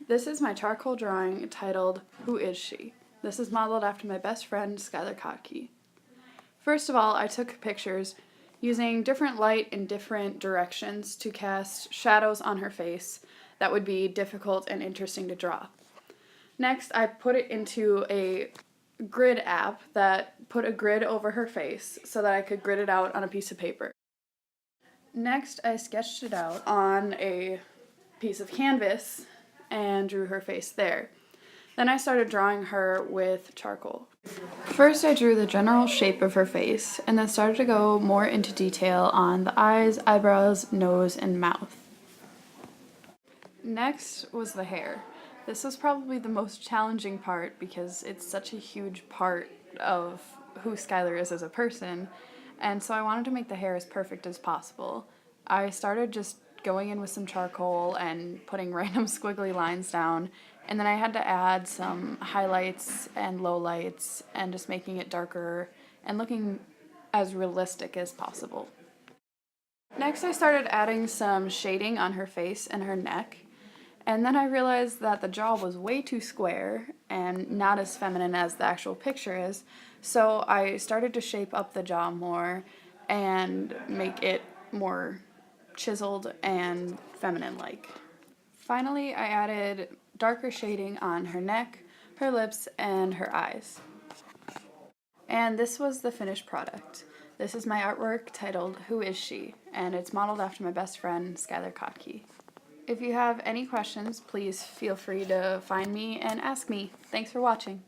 This is my charcoal drawing titled, Who Is She? This is modeled after my best friend, Skylar Kotke. First of all, I took pictures using different light in different directions to cast shadows on her face that would be difficult and interesting to draw. Next, I put it into a grid app that put a grid over her face so that I could grid it out on a piece of paper. Next, I sketched it out on a piece of canvas and drew her face there. Then I started drawing her with charcoal. First, I drew the general shape of her face and then started to go more into detail on the eyes, eyebrows, nose, and mouth. Next was the hair. This was probably the most challenging part because it's such a huge part of who Skylar is as a person, and so I wanted to make the hair as perfect as possible. I started just going in with some charcoal and putting random squiggly lines down, and then I had to add some highlights and lowlights and just making it darker and looking as realistic as possible. Next, I started adding some shading on her face and her neck. And then I realized that the jaw was way too square and not as feminine as the actual picture is, so I started to shape up the jaw more and make it more chiseled and feminine-like. Finally, I added darker shading on her neck, her lips, and her eyes. And this was the finished product. This is my artwork titled Who Is She? And it's modeled after my best friend, Skylar Kotke. If you have any questions, please feel free to find me and ask me. Thanks for watching.